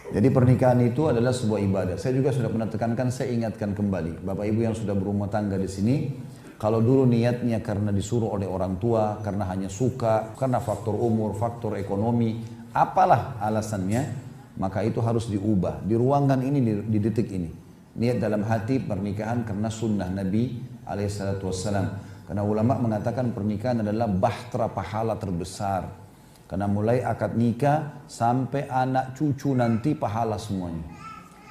Jadi pernikahan itu adalah sebuah ibadah. Saya juga sudah pernah tekankan, saya ingatkan kembali. Bapak Ibu yang sudah berumah tangga di sini, kalau dulu niatnya karena disuruh oleh orang tua, karena hanya suka, karena faktor umur, faktor ekonomi, apalah alasannya, maka itu harus diubah. Di ruangan ini, di detik ini. Niat dalam hati pernikahan karena sunnah Nabi alaihissalam. Karena ulama mengatakan pernikahan adalah bahtera pahala terbesar. Karena mulai akad nikah sampai anak cucu nanti pahala semuanya.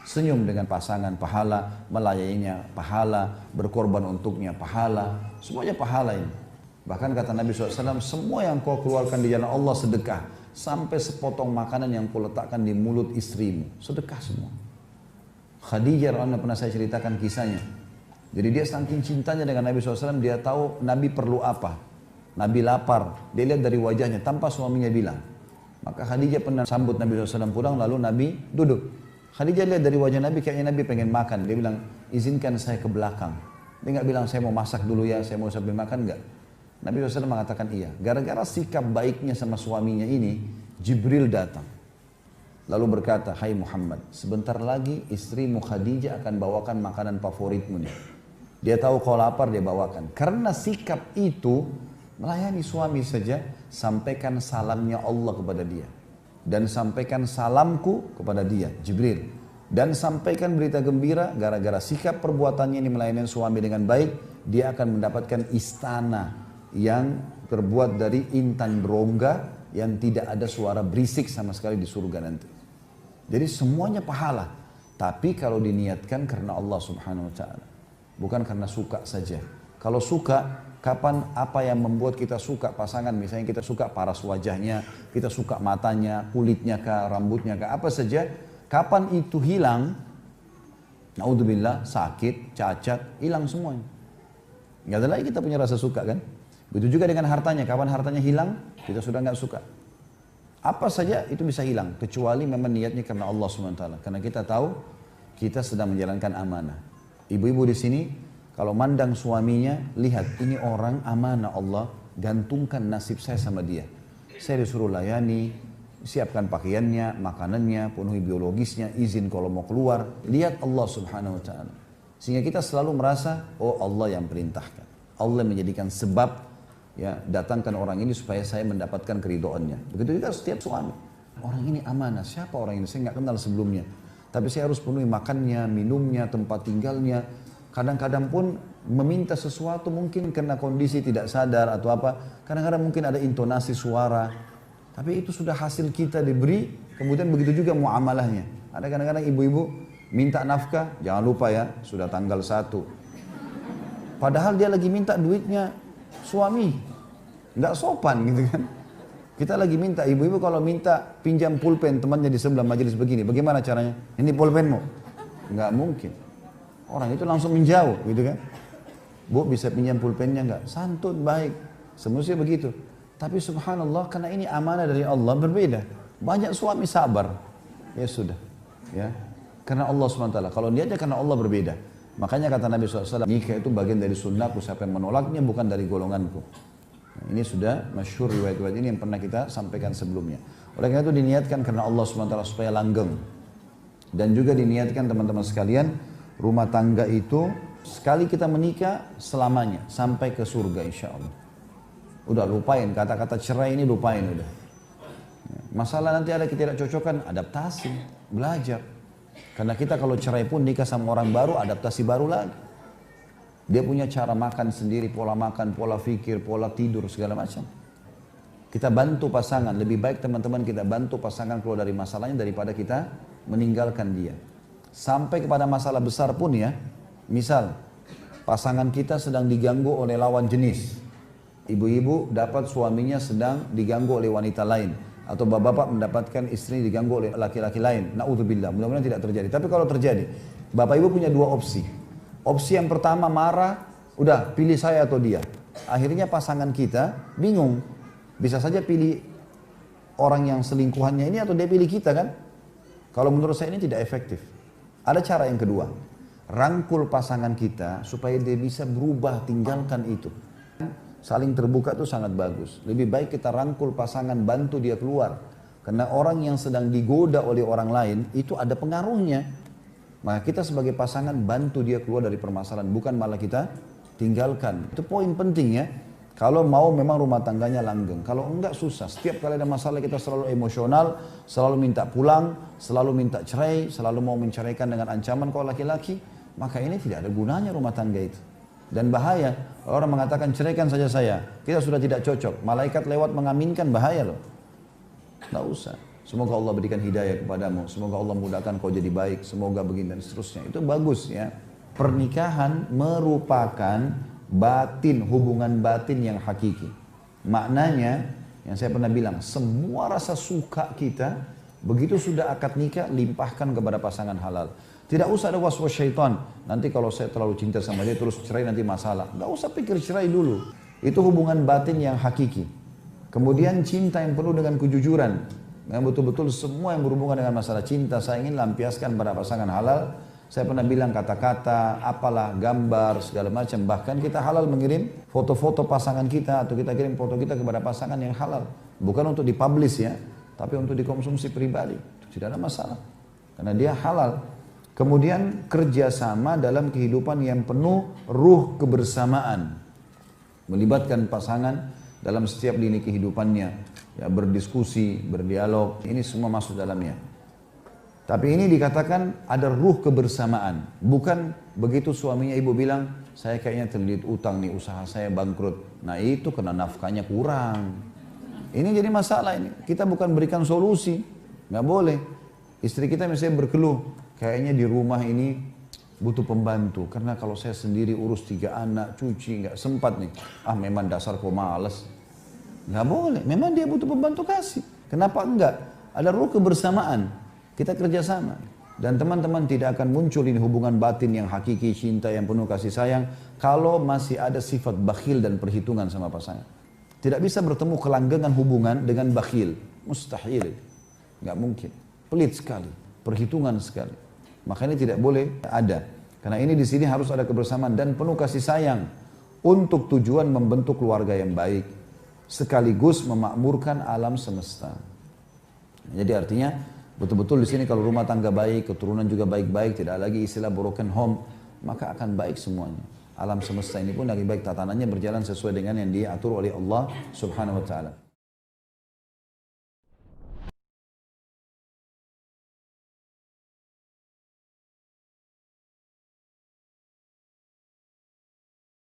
Senyum dengan pasangan pahala, melayaninya pahala, berkorban untuknya pahala, semuanya pahala ini. Bahkan kata Nabi SAW, semua yang kau keluarkan di jalan Allah sedekah. Sampai sepotong makanan yang kau letakkan di mulut istrimu, sedekah semua. Khadijah pernah saya ceritakan kisahnya. Jadi dia saking cintanya dengan Nabi SAW, dia tahu Nabi perlu apa. Nabi lapar, dia lihat dari wajahnya tanpa suaminya bilang. Maka Khadijah pernah sambut Nabi SAW pulang, lalu Nabi duduk. Khadijah lihat dari wajah Nabi, kayaknya Nabi pengen makan. Dia bilang, izinkan saya ke belakang. Dia nggak bilang, saya mau masak dulu ya, saya mau sambil makan, nggak. Nabi SAW mengatakan iya. Gara-gara sikap baiknya sama suaminya ini, Jibril datang. Lalu berkata, hai Muhammad, sebentar lagi istrimu Khadijah akan bawakan makanan favoritmu nih. Dia tahu kau lapar, dia bawakan. Karena sikap itu, melayani suami saja, sampaikan salamnya Allah kepada dia. Dan sampaikan salamku kepada dia, Jibril. Dan sampaikan berita gembira, gara-gara sikap perbuatannya ini melayani suami dengan baik, dia akan mendapatkan istana yang terbuat dari intan berongga, yang tidak ada suara berisik sama sekali di surga nanti. Jadi semuanya pahala. Tapi kalau diniatkan karena Allah Subhanahu wa Ta'ala, bukan karena suka saja. Kalau suka, kapan apa yang membuat kita suka pasangan, misalnya kita suka paras wajahnya, kita suka matanya, kulitnya kah, rambutnya kah, apa saja, kapan itu hilang, naudzubillah, sakit, cacat, hilang semuanya. Nggak ada lagi kita punya rasa suka kan. Begitu juga dengan hartanya, kapan hartanya hilang, kita sudah nggak suka. Apa saja itu bisa hilang, kecuali memang niatnya karena Allah SWT. Karena kita tahu kita sedang menjalankan amanah. Ibu-ibu di sini, kalau mandang suaminya, lihat ini orang amanah Allah, gantungkan nasib saya sama dia. Saya disuruh layani, siapkan pakaiannya, makanannya, penuhi biologisnya, izin kalau mau keluar. Lihat Allah Subhanahu wa Ta'ala. Sehingga kita selalu merasa, oh Allah yang perintahkan. Allah menjadikan sebab, ya, datangkan orang ini supaya saya mendapatkan keridhaannya. Begitu juga setiap suami. Orang ini amanah, siapa orang ini? Saya nggak kenal sebelumnya. Tapi saya harus penuhi makannya, minumnya, tempat tinggalnya. Kadang-kadang pun meminta sesuatu mungkin karena kondisi tidak sadar atau apa. Kadang-kadang mungkin ada intonasi suara. Tapi itu sudah hasil kita diberi, kemudian begitu juga muamalahnya. Ada kadang-kadang ibu-ibu minta nafkah, jangan lupa ya, sudah tanggal 1. Padahal dia lagi minta duitnya suami. Nggak sopan gitu kan. Kita lagi minta, ibu-ibu kalau minta pinjam pulpen temannya di sebelah majelis begini, bagaimana caranya? Ini pulpenmu? Nggak mungkin. Orang itu langsung menjauh gitu kan. Bu bisa pinjam pulpennya nggak? Santun, baik. Semestinya begitu. Tapi subhanallah karena ini amanah dari Allah berbeda. Banyak suami sabar. Ya sudah. Ya. Karena Allah SWT. Kalau niatnya karena Allah berbeda. Makanya kata Nabi SAW, nikah itu bagian dari sunnahku. Siapa yang menolaknya bukan dari golonganku. Nah, ini sudah masyhur riwayat-riwayat ini yang pernah kita sampaikan sebelumnya. Oleh karena itu diniatkan karena Allah SWT supaya langgeng. Dan juga diniatkan teman-teman sekalian, rumah tangga itu sekali kita menikah selamanya sampai ke surga insya Allah. Udah lupain kata-kata cerai ini, lupain udah. Masalah nanti ada ketidakcocokan, adaptasi, belajar. Karena kita kalau cerai pun nikah sama orang baru, adaptasi baru lagi. Dia punya cara makan sendiri, pola makan, pola fikir, pola tidur, segala macam. Kita bantu pasangan, lebih baik teman-teman kita bantu pasangan keluar dari masalahnya daripada kita meninggalkan dia. Sampai kepada masalah besar pun ya, misal pasangan kita sedang diganggu oleh lawan jenis. Ibu-ibu dapat suaminya sedang diganggu oleh wanita lain. Atau bapak-bapak mendapatkan istri diganggu oleh laki-laki lain. Na'udzubillah, mudah-mudahan tidak terjadi. Tapi kalau terjadi, bapak ibu punya dua opsi. Opsi yang pertama marah, udah pilih saya atau dia. Akhirnya pasangan kita bingung. Bisa saja pilih orang yang selingkuhannya ini atau dia pilih kita kan. Kalau menurut saya ini tidak efektif. Ada cara yang kedua, rangkul pasangan kita supaya dia bisa berubah, tinggalkan itu. Saling terbuka itu sangat bagus. Lebih baik kita rangkul pasangan, bantu dia keluar. Karena orang yang sedang digoda oleh orang lain itu ada pengaruhnya. Maka kita sebagai pasangan bantu dia keluar dari permasalahan, bukan malah kita tinggalkan. Itu poin penting ya. Kalau mau memang rumah tangganya langgeng, kalau enggak susah. Setiap kali ada masalah kita selalu emosional, selalu minta pulang, selalu minta cerai, selalu mau menceraikan dengan ancaman kalau laki-laki, maka ini tidak ada gunanya rumah tangga itu. Dan bahaya, orang mengatakan ceraikan saja saya, kita sudah tidak cocok, malaikat lewat mengaminkan, bahaya loh. Tidak usah. Semoga Allah berikan hidayah kepadamu, semoga Allah mudahkan kau jadi baik, semoga begini dan seterusnya. Itu bagus ya. Pernikahan merupakan batin, hubungan batin yang hakiki. Maknanya, yang saya pernah bilang, semua rasa suka kita, begitu sudah akad nikah, limpahkan kepada pasangan halal. Tidak usah ada was-was syaitan. Nanti kalau saya terlalu cinta sama dia, terus cerai nanti masalah. Tidak usah pikir cerai dulu. Itu hubungan batin yang hakiki. Kemudian cinta yang penuh dengan kejujuran. Yang betul-betul semua yang berhubungan dengan masalah cinta, saya ingin lampiaskan pada pasangan halal. Saya pernah bilang kata-kata, apalah, gambar, segala macam. Bahkan kita halal mengirim foto-foto pasangan kita atau kita kirim foto kita kepada pasangan yang halal. Bukan untuk dipublish ya, tapi untuk dikonsumsi pribadi. Tidak ada masalah. Karena dia halal. Kemudian kerjasama dalam kehidupan yang penuh ruh kebersamaan. Melibatkan pasangan dalam setiap lini kehidupannya. Ya, berdiskusi, berdialog, ini semua masuk dalamnya. Tapi ini dikatakan ada ruh kebersamaan. Bukan begitu suaminya ibu bilang, saya kayaknya terlilit utang nih, usaha saya bangkrut. Nah itu kena nafkahnya kurang. Ini jadi masalah ini. Kita bukan berikan solusi. Nggak boleh. Istri kita misalnya berkeluh, kayaknya di rumah ini butuh pembantu. Karena kalau saya sendiri urus 3 anak, cuci, nggak sempat nih. Ah memang dasar kok males. Nggak boleh. Memang dia butuh pembantu, kasih. Kenapa enggak? Ada ruh kebersamaan. Kita kerjasama. Dan teman-teman tidak akan muncul ini hubungan batin yang hakiki, cinta yang penuh kasih sayang, kalau masih ada sifat bakhil dan perhitungan sama pasangan. Tidak bisa bertemu kelanggengan hubungan dengan bakhil. Mustahil. Nggak mungkin. Pelit sekali. Perhitungan sekali. Makanya tidak boleh ada. Karena ini di sini harus ada kebersamaan dan penuh kasih sayang. Untuk tujuan membentuk keluarga yang baik. Sekaligus memakmurkan alam semesta. Jadi artinya, betul-betul di sini kalau rumah tangga baik, keturunan juga baik-baik, tidak lagi istilah broken home, maka akan baik semuanya. Alam semesta ini pun lagi baik, tatanannya berjalan sesuai dengan yang diatur oleh Allah Subhanahu wa taala.